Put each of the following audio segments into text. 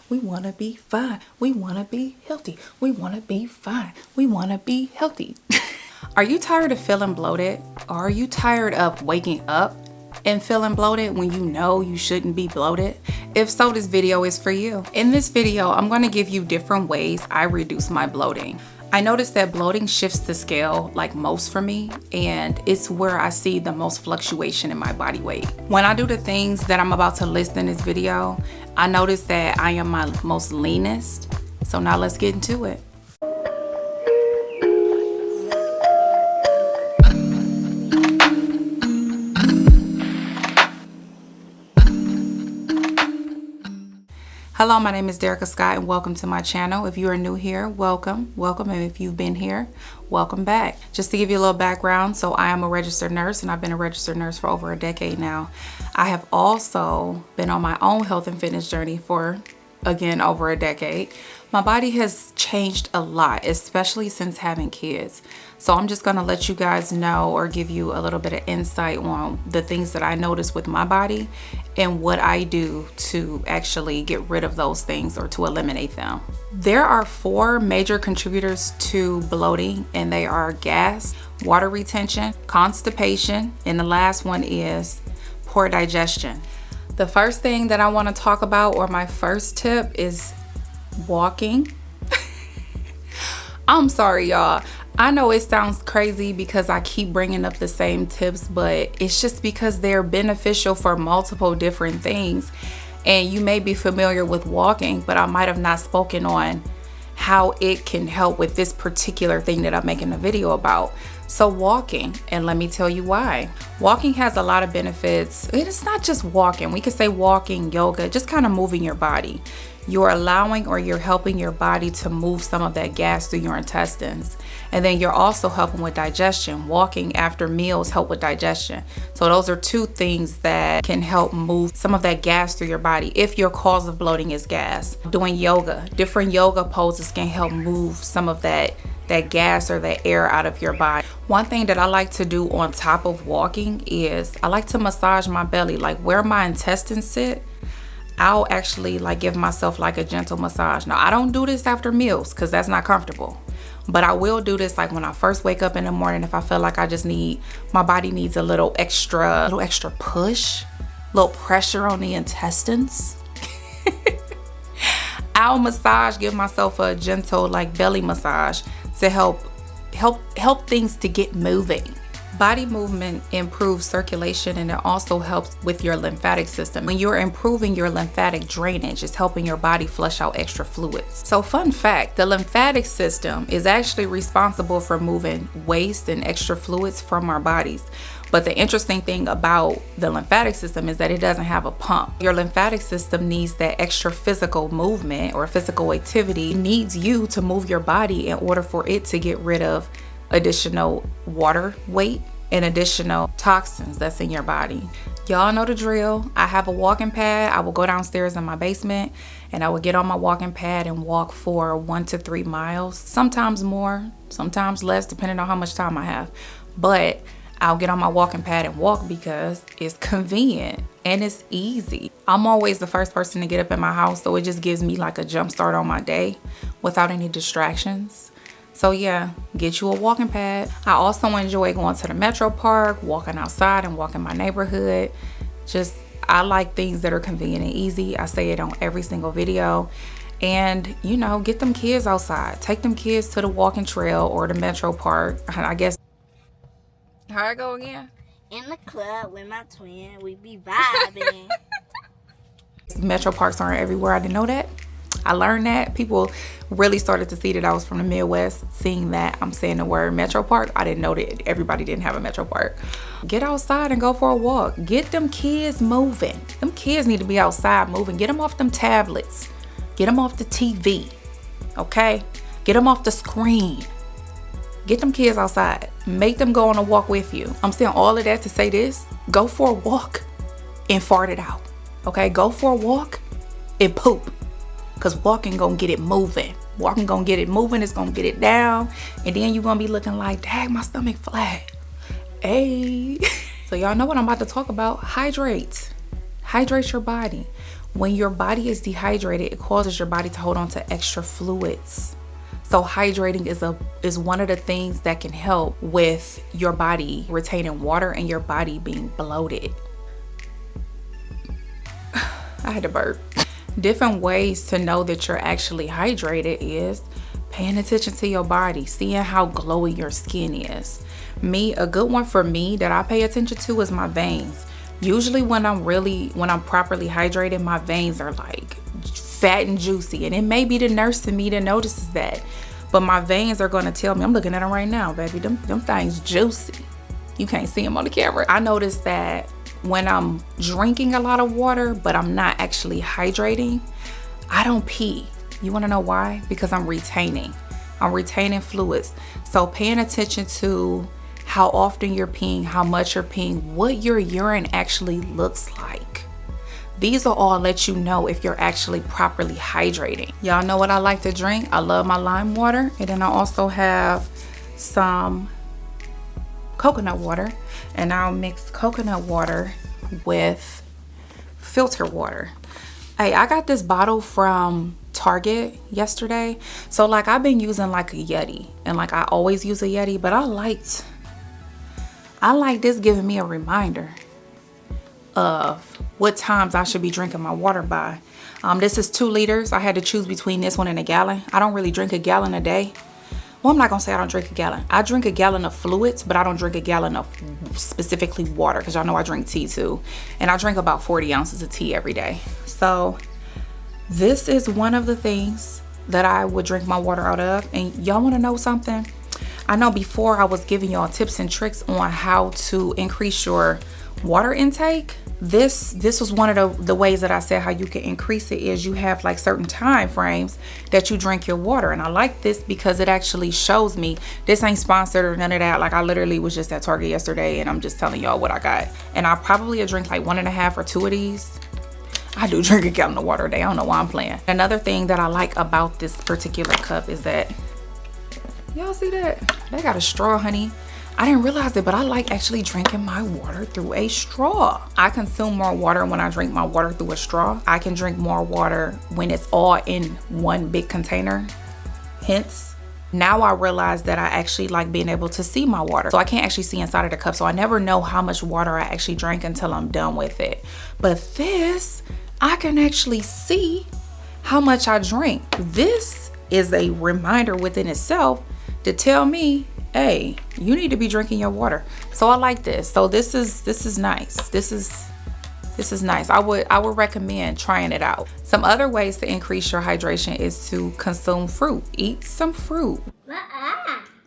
We want to be fine. We want to be healthy. We want to be fine. We want to be healthy. Are you tired of feeling bloated? Or are you tired of waking up and feeling bloated when you know you shouldn't be bloated? If so, this video is for you. In this video, I'm going to give you different ways I reduce my bloating. I noticed that bloating shifts the scale like most for me, and it's where I see the most fluctuation in my body weight. When I do the things that I'm about to list in this video, I notice that I am my most leanest. So now let's get into it. Hello, my name is Derica Scott and welcome to my channel. If you are new here, welcome, and if you've been here, welcome back. Just to give you a little background, so I am a registered nurse and I've been a registered nurse for over a decade now. I have also been on my own health and fitness journey for, again, over a decade. My body has changed a lot, especially since having kids. So I'm just gonna let you guys know or give you a little bit of insight on the things that I notice with my body and what I do to actually get rid of those things or to eliminate them. There are 4 major contributors to bloating, and they are gas, water retention, constipation, and the last one is poor digestion. The first thing that I want to talk about, or my first tip, is walking. I'm sorry, y'all. I know it sounds crazy because I keep bringing up the same tips, but it's just because they're beneficial for multiple different things. And you may be familiar with walking, but I might have not spoken on how it can help with this particular thing that I'm making a video about. So walking, and let me tell you why. Walking has a lot of benefits. It's not just walking. We could say walking, yoga, just kind of moving your body. You're allowing or you're helping your body to move some of that gas through your intestines. And then you're also helping with digestion. Walking after meals help with digestion. So those are 2 things that can help move some of that gas through your body if your cause of bloating is gas. Doing yoga, different yoga poses can help move some of that gas or that air out of your body. One thing that I like to do on top of walking is I like to massage my belly, like where my intestines sit. I'll actually give myself a gentle massage. Now I don't do this after meals because that's not comfortable, but I will do this when I first wake up in the morning. If I feel like my body needs a little extra push, little pressure on the intestines. I'll give myself a gentle belly massage to help things to get moving. Body movement improves circulation, and it also helps with your lymphatic system. When you're improving your lymphatic drainage, it's helping your body flush out extra fluids. So fun fact, the lymphatic system is actually responsible for moving waste and extra fluids from our bodies. But the interesting thing about the lymphatic system is that it doesn't have a pump. Your lymphatic system needs that extra physical movement or physical activity. It needs you to move your body in order for it to get rid of additional water weight and additional toxins that's in your body. Y'all know the drill. I have a walking pad. I will go downstairs in my basement and I will get on my walking pad and walk for 1 to 3 miles, sometimes more, sometimes less, depending on how much time I have. But I'll get on my walking pad and walk because it's convenient and it's easy. I'm always the first person to get up in my house, so it just gives me a jump start on my day without any distractions. So yeah, get you a walking pad. I also enjoy going to the metro park, walking outside and walking my neighborhood. I like things that are convenient and easy. I say it on every single video. And get them kids outside. Take them kids to the walking trail or the metro park. I guess. How I go again? In the club with my twin, we be vibing. Metro parks aren't everywhere. I didn't know that. I learned that. People really started to see that I was from the Midwest, seeing that I'm saying the word metro park. I didn't know that everybody didn't have a metro park. Get outside and go for a walk. Get them kids moving. Them kids need to be outside moving. Get them off them tablets. Get them off the TV. Okay? Get them off the screen. Get them kids outside. Make them go on a walk with you. I'm saying all of that to say this. Go for a walk and fart it out. Okay? Go for a walk and poop. Because walking gonna get it moving. Walking gonna get it moving. It's gonna get it down. And then you're gonna be looking like, dang, my stomach flat. Hey. So y'all know what I'm about to talk about. Hydrate. Hydrate your body. When your body is dehydrated, it causes your body to hold on to extra fluids. So hydrating is one of the things that can help with your body retaining water and your body being bloated. I had to burp. Different ways to know that you're actually hydrated is paying attention to your body, seeing how glowy your skin is. A good one for me that I pay attention to is my veins. Usually when I'm properly hydrated, my veins are like fat and juicy, and it may be the nurse in me that notices that, but my veins are going to tell me. I'm looking at them right now, baby. Them things juicy. You can't see them on the camera. I notice that when I'm drinking a lot of water, but I'm not actually hydrating, I don't pee. You want to know why? Because I'm retaining fluids. So paying attention to how often you're peeing, how much you're peeing, what your urine actually looks like. These will all let you know if you're actually properly hydrating. Y'all know what I like to drink? I love my lime water, and then I also have some coconut water, and I'll mix coconut water with filter water. Hey, I got this bottle from Target yesterday. So like I've been using like a Yeti, and like I always use a Yeti, but I like this giving me a reminder of what times I should be drinking my water by. This is 2 liters. I had to choose between this one and a gallon. I don't really drink a gallon a day. Well, I'm not gonna say I don't drink a gallon. I drink a gallon of fluids, but I don't drink a gallon of specifically water, because y'all know I drink tea too. And I drink about 40 ounces of tea every day. So this is one of the things that I would drink my water out of. And y'all wanna know something? I know before I was giving y'all tips and tricks on how to increase your water intake. This was one of the ways that I said how you can increase it is you have like certain time frames that you drink your water. And I like this because it actually shows me. This ain't sponsored or none of that. Like I literally was just at Target yesterday, and I'm just telling y'all what I got. And I probably drink like 1.5 or 2 of these. I do drink a gallon of water a day. I don't know why I'm playing. Another thing that I like about this particular cup is that, y'all see that? They got a straw, honey. I didn't realize it, but I like actually drinking my water through a straw. I consume more water when I drink my water through a straw. I can drink more water when it's all in one big container. Hence, now I realize that I actually like being able to see my water. So I can't actually see inside of the cup. So I never know how much water I actually drank until I'm done with it. But this, I can actually see how much I drink. This is a reminder within itself to tell me, hey, you need to be drinking your water. So I like this. So this is nice. This is nice. I would recommend trying it out. Some other ways to increase your hydration is to consume fruit. Eat some fruit.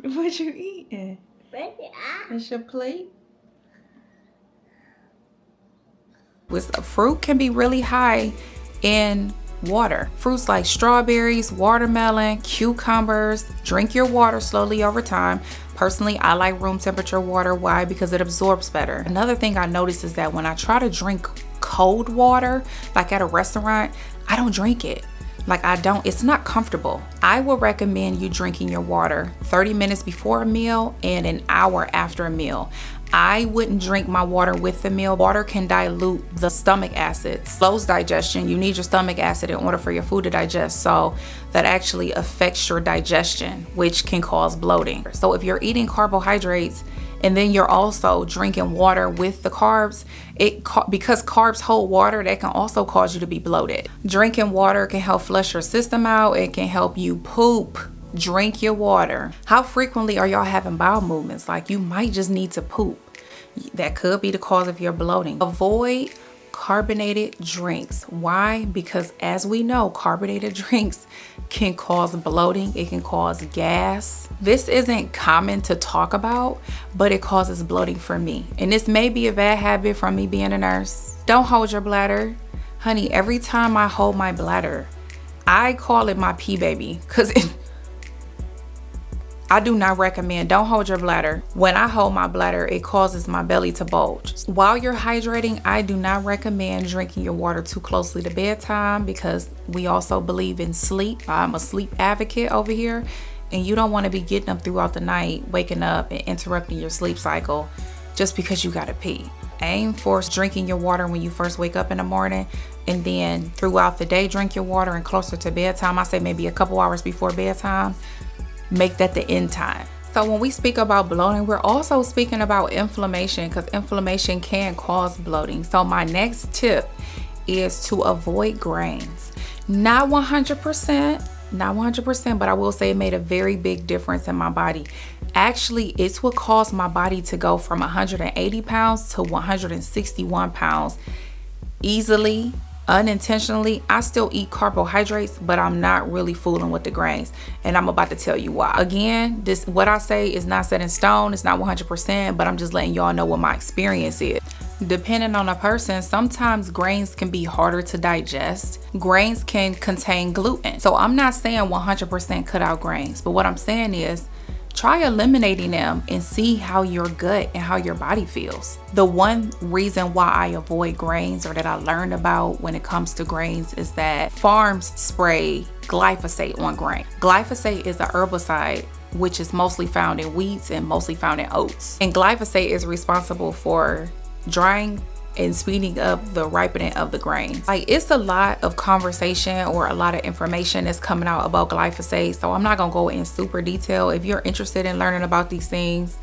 What you eating? It's your plate. Fruit can be really high in water. Fruits like strawberries, watermelon, cucumbers. Drink your water slowly over time. Personally, I like room temperature water. Why? Because it absorbs better. Another thing I notice is that when I try to drink cold water, like at a restaurant, I don't drink it. It's not comfortable. I would recommend you drinking your water 30 minutes before a meal and an hour after a meal. I wouldn't drink my water with the meal. Water can dilute the stomach acids, slows digestion. You need your stomach acid in order for your food to digest. So that actually affects your digestion, which can cause bloating. So if you're eating carbohydrates and then you're also drinking water with the carbs, because carbs hold water, that can also cause you to be bloated. Drinking water can help flush your system out. It can help you poop. Drink your water. How frequently are y'all having bowel movements? Like you might just need to poop. That could be the cause of your bloating. Avoid carbonated drinks. Why? Because as we know, carbonated drinks can cause bloating. It can cause gas. This isn't common to talk about, but it causes bloating for me. And this may be a bad habit from me being a nurse. Don't hold your bladder. Honey, every time I hold my bladder, I call it my pee baby, because I do not recommend. Don't hold your bladder. When I hold my bladder, it causes my belly to bulge. While you're hydrating, I do not recommend drinking your water too closely to bedtime, because we also believe in sleep. I'm a sleep advocate over here, and you don't want to be getting up throughout the night, waking up and interrupting your sleep cycle just because you gotta pee. Aim for drinking your water when you first wake up in the morning, and then throughout the day drink your water, and closer to bedtime, I say maybe a couple hours before bedtime, make that the end time. So when we speak about bloating, we're also speaking about inflammation, because inflammation can cause bloating. So my next tip is to avoid grains. Not 100%, but I will say it made a very big difference in my body. Actually, it's what caused my body to go from 180 pounds to 161 pounds easily, unintentionally. I still eat carbohydrates, but I'm not really fooling with the grains, and I'm about to tell you why. Again, this, what I say is not set in stone. It's not 100%, but I'm just letting y'all know what my experience is. Depending on a person, sometimes grains can be harder to digest. Grains can contain gluten. So I'm not saying 100% cut out grains, but what I'm saying is try eliminating them and see how your gut and how your body feels. The one reason why I avoid grains, or that I learned about when it comes to grains, is that farms spray glyphosate on grain. Glyphosate is an herbicide which is mostly found in wheats and mostly found in oats. And glyphosate is responsible for drying and speeding up the ripening of the grains. Like, it's a lot of conversation or a lot of information that's coming out about glyphosate, so I'm not gonna go in super detail if you're interested in learning about these things.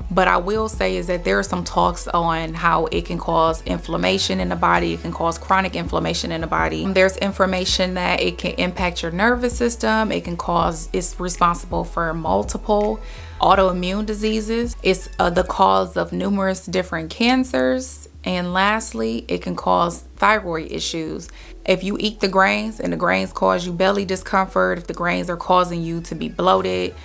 But I will say is that there are some talks on how it can cause inflammation in the body. It can cause chronic inflammation in the body. There's information that it can impact your nervous system. It's responsible for multiple autoimmune diseases. It's the cause of numerous different cancers. And lastly, it can cause thyroid issues. If you eat the grains and the grains cause you belly discomfort, if the grains are causing you to be bloated,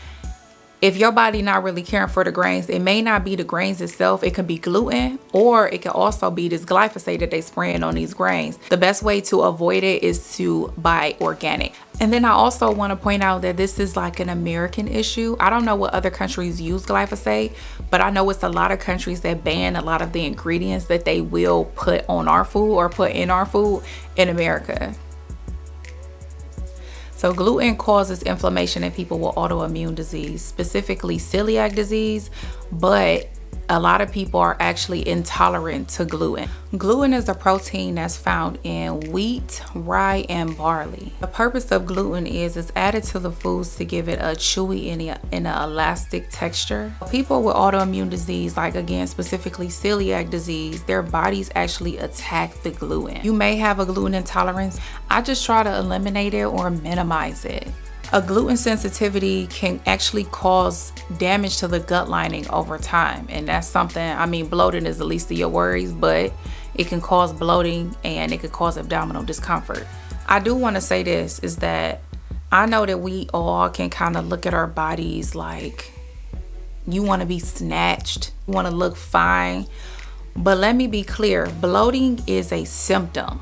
if your body not really caring for the grains, it may not be the grains itself. It could be gluten, or it can also be this glyphosate that they spraying on these grains. The best way to avoid it is to buy organic. And then I also want to point out that this is like an American issue. I don't know what other countries use glyphosate, but I know it's a lot of countries that ban a lot of the ingredients that they will put on our food or put in our food in America. So gluten causes inflammation in people with autoimmune disease, specifically celiac disease, but a lot of people are actually intolerant to gluten. Gluten is a protein that's found in wheat, rye, and barley. The purpose of gluten is it's added to the foods to give it a chewy and an elastic texture. People with autoimmune disease, like again, specifically celiac disease, their bodies actually attack the gluten. You may have a gluten intolerance. I just try to eliminate it or minimize it. A gluten sensitivity can actually cause damage to the gut lining over time. And that's something, I mean, bloating is the least of your worries, but it can cause bloating and it can cause abdominal discomfort. I do want to say this, is that I know that we all can kind of look at our bodies like you want to be snatched, you want to look fine. But let me be clear, bloating is a symptom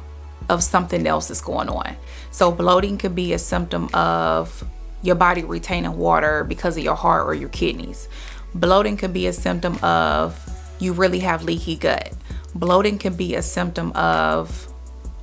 of something else that's going on. So bloating could be a symptom of your body retaining water because of your heart or your kidneys. Bloating could be a symptom of you really have leaky gut. Bloating can be a symptom of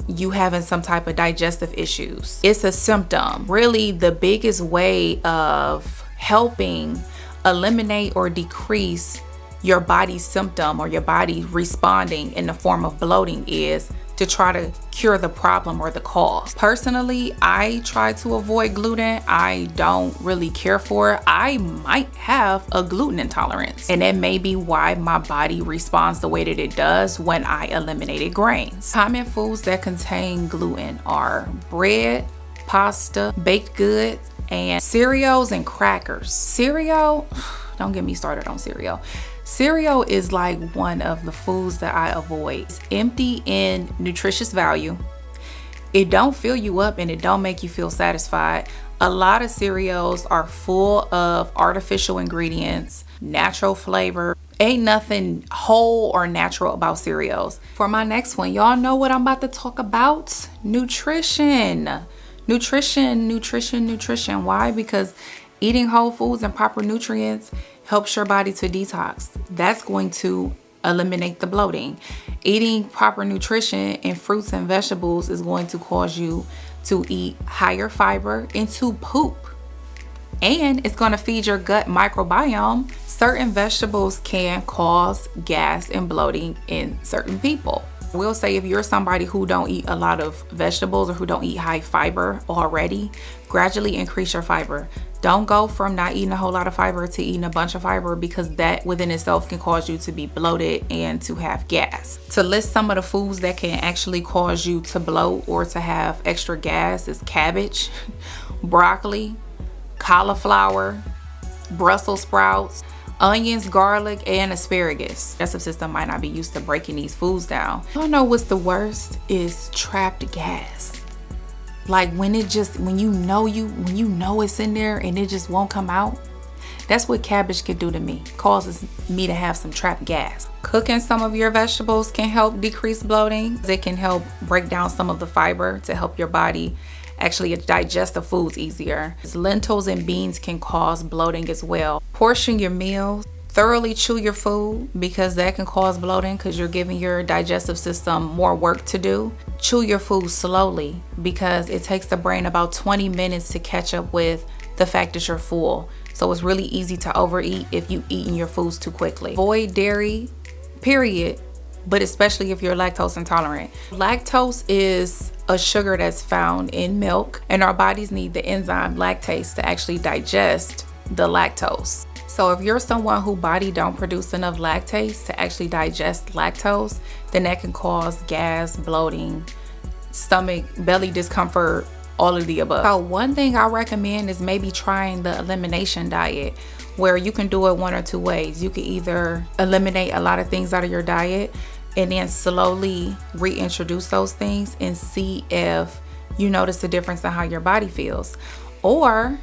you having some type of digestive issues. It's a symptom. Really, the biggest way of helping eliminate or decrease your body's symptom or your body responding in the form of bloating is to try to cure the problem or the cause. Personally, I try to avoid gluten. I don't really care for it. I might have a gluten intolerance, and that may be why my body responds the way that it does when I eliminated grains. Common foods that contain gluten are bread, pasta, baked goods, and cereals and crackers. Cereal, don't get me started on cereal. Cereal is like one of the foods that I avoid. It's empty in nutritious value. It don't fill you up and it don't make you feel satisfied. A lot of cereals are full of artificial ingredients, natural flavor. Ain't nothing whole or natural about cereals. For my next one, y'all know what I'm about to talk about? Nutrition. Nutrition. Why? Because eating whole foods and proper nutrients helps your body to detox. That's going to eliminate the bloating. Eating proper nutrition and fruits and vegetables is going to cause you to eat higher fiber and to poop. And it's going to feed your gut microbiome Certain vegetables can cause gas and bloating in certain people. We'll say if you're somebody who don't eat a lot of vegetables or who don't eat high fiber already, gradually increase your fiber. Don't go from not eating a whole lot of fiber to eating a bunch of fiber, because that within itself can cause you to be bloated and to have gas. To list some of the foods that can actually cause you to bloat or to have extra gas is cabbage, broccoli, cauliflower, Brussels sprouts, onions, garlic, and asparagus. Digestive system might not be used to breaking these foods down. I don't know what's the worst is trapped gas. Like when you know it's in there and it just won't come out. That's what cabbage could do to me. Causes me to have some trapped gas. Cooking some of your vegetables can help decrease bloating. It can help break down some of the fiber to help your body actually digest the foods easier. Lentils and beans can cause bloating as well. Portion your meals. Thoroughly chew your food, because that can cause bloating because you're giving your digestive system more work to do. Chew your food slowly, because it takes the brain about 20 minutes to catch up with the fact that you're full. So it's really easy to overeat if you eating your foods too quickly. Avoid dairy, period, but especially if you're lactose intolerant. Lactose is a sugar that's found in milk, and our bodies need the enzyme lactase to actually digest the lactose. So if you're someone who body don't produce enough lactase to actually digest lactose, then that can cause gas, bloating, stomach, belly discomfort, all of the above. So one thing I recommend is maybe trying the elimination diet, where you can do it one or two ways. You can either eliminate a lot of things out of your diet and then slowly reintroduce those things and see if you notice a difference in how your body feels. Or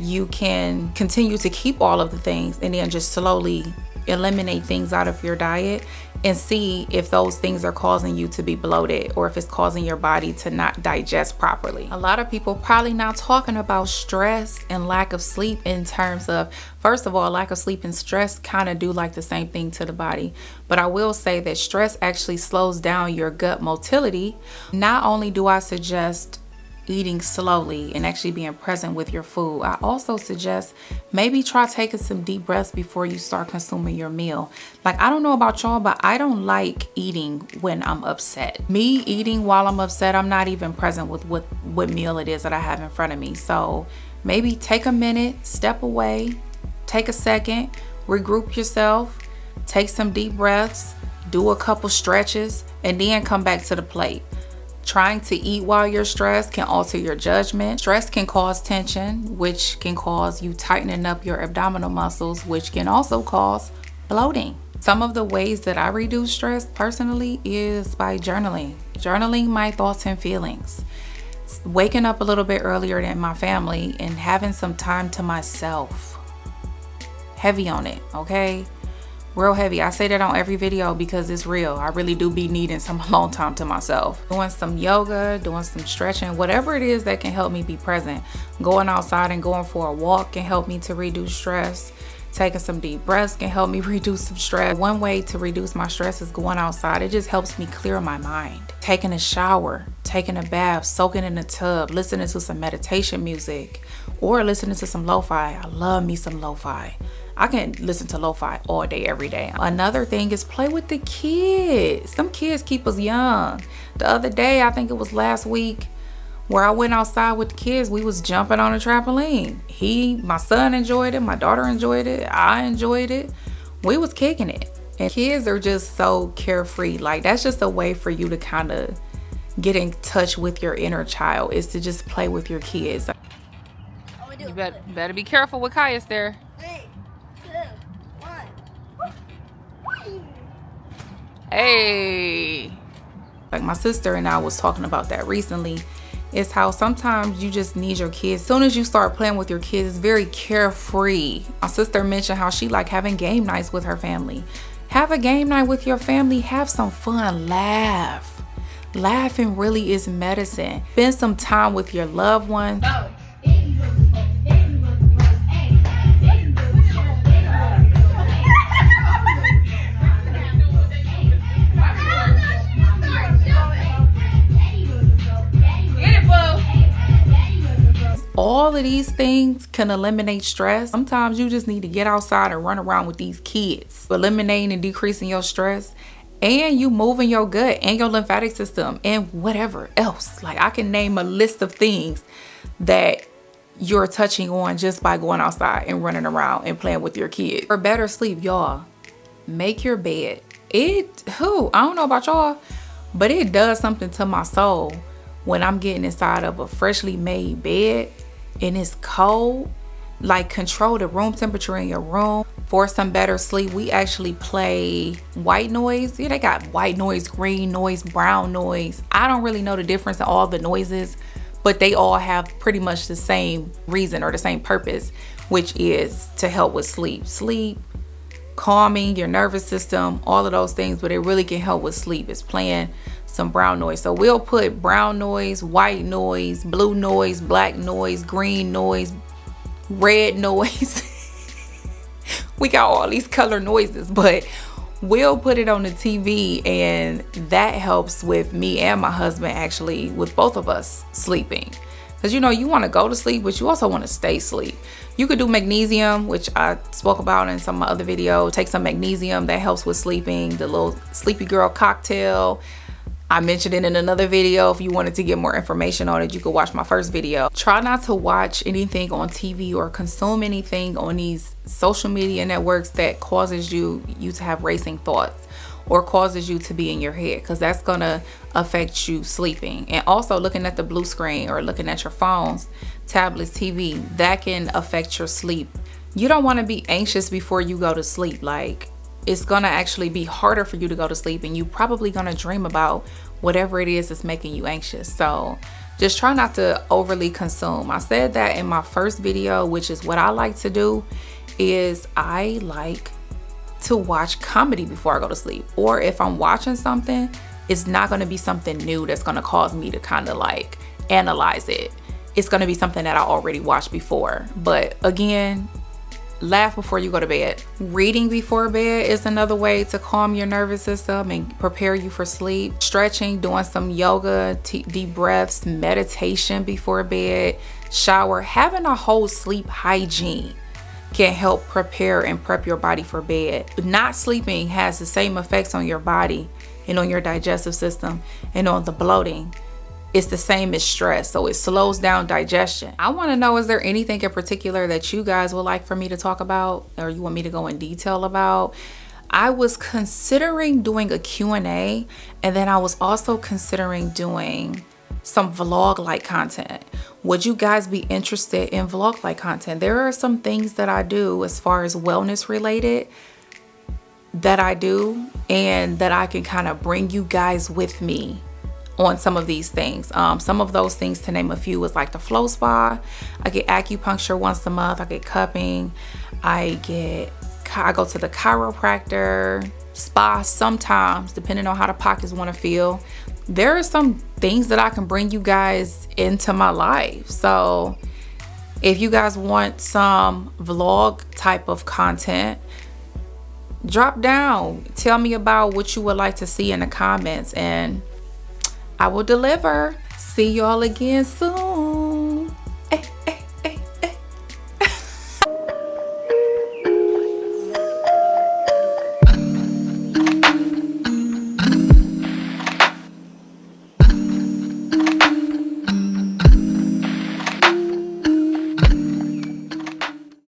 you can continue to keep all of the things and then just slowly eliminate things out of your diet and see if those things are causing you to be bloated or if it's causing your body to not digest properly. A lot of people probably not talking about stress and lack of sleep in terms of, first of all, lack of sleep and stress kind of do like the same thing to the body. But I will say that stress actually slows down your gut motility. Not only do I suggest eating slowly and actually being present with your food, I also suggest maybe try taking some deep breaths before you start consuming your meal. Like, I don't know about y'all, but I don't like eating when I'm upset. Me eating while I'm upset, I'm not even present with what meal it is that I have in front of me. So maybe take a minute, step away, take a second, regroup yourself, take some deep breaths, do a couple stretches, and then come back to the plate. Trying to eat while you're stressed can alter your judgment. Stress can cause tension, which can cause you tightening up your abdominal muscles, which can also cause bloating. Some of the ways that I reduce stress personally is by journaling. Journaling my thoughts and feelings. Waking up a little bit earlier than my family and having some time to myself. Heavy on it, okay? Real heavy. I say that on every video because it's real. I really do be needing some alone time to myself. Doing some yoga, doing some stretching, whatever it is that can help me be present. Going outside and going for a walk can help me to reduce stress. Taking some deep breaths can help me reduce some stress. One way to reduce my stress is going outside. It just helps me clear my mind. Taking a shower, taking a bath, soaking in a tub, listening to some meditation music, or listening to some lo-fi. I love me some lo-fi. I can listen to lo-fi all day, every day. Another thing is play with the kids. Some kids keep us young. The other day, I think it was last week, where I went outside with the kids, we was jumping on a trampoline. My son enjoyed it, my daughter enjoyed it, I enjoyed it. We was kicking it. And kids are just so carefree. Like, that's just a way for you to kind of get in touch with your inner child, is to just play with your kids. You better be careful with Caius there. 3, 2, 1. Hey. Like, my sister and I was talking about that recently. Is how sometimes you just need your kids. As soon as you start playing with your kids, it's very carefree. My sister mentioned how she like having game nights with her family. Have a game night with your family. Have some fun. Laugh. Laughing really is medicine. Spend some time with your loved ones. all of these things can eliminate stress. Sometimes you just need to get outside and run around with these kids. Eliminating and decreasing your stress, and you moving your gut and your lymphatic system and whatever else. Like, I can name a list of things that you're touching on just by going outside and running around and playing with your kids. For better sleep, y'all, make your bed. I don't know about y'all, but it does something to my soul when I'm getting inside of a freshly made bed and it's cold. Like, control the room temperature in your room. For some better sleep, we actually play white noise. Yeah, they got white noise, green noise, brown noise. I don't really know the difference in all the noises, but they all have pretty much the same reason or the same purpose, which is to help with sleep. Sleep, calming your nervous system, all of those things, but it really can help with sleep. It's playing some brown noise. So we'll put brown noise, white noise, blue noise, black noise, green noise, red noise. We got all these color noises, but we'll put it on the TV, and that helps with me and my husband, actually, with both of us sleeping. Because you want to go to sleep, but you also want to stay asleep. You could do magnesium, which I spoke about in some of my other videos. Take some magnesium, that helps with sleeping. The little Sleepy Girl cocktail, I mentioned it in another video. If you wanted to get more information on it, you could watch my first video. Try not to watch anything on TV or consume anything on these social media networks that causes you to have racing thoughts or causes you to be in your head, because that's gonna affect you sleeping. And also looking at the blue screen or looking at your phones, tablets, TV, that can affect your sleep. You don't want to be anxious before you go to sleep. Like, it's gonna actually be harder for you to go to sleep, and you probably gonna dream about whatever it is that's making you anxious. So just try not to overly consume. I said that in my first video, which is what I like to do, is I like to watch comedy before I go to sleep. Or if I'm watching something, it's not gonna be something new that's gonna cause me to kind of like analyze it. It's gonna be something that I already watched before. But again, laugh before you go to bed. Reading before bed is another way to calm your nervous system and prepare you for sleep. Stretching, doing some yoga, deep breaths, meditation before bed, shower. Having a whole sleep hygiene can help prepare and prep your body for bed. Not sleeping has the same effects on your body and on your digestive system and on the bloating. It's the same as stress, so it slows down digestion. I want to know, is there anything in particular that you guys would like for me to talk about, or you want me to go in detail about? I was considering doing a Q&A, and then I was also considering doing some vlog-like content. Would you guys be interested in vlog-like content? There are some things that I do as far as wellness related that I do, and that I can kind of bring you guys with me on some of these things. Some of those things, to name a few, is like the flow spa. I get acupuncture once a month. I get cupping. I go to the chiropractor, spa sometimes, depending on how the pockets want to feel. There are some things that I can bring you guys into my life. So if you guys want some vlog type of content, drop down. Tell me about what you would like to see in the comments, and I will deliver. See y'all again soon.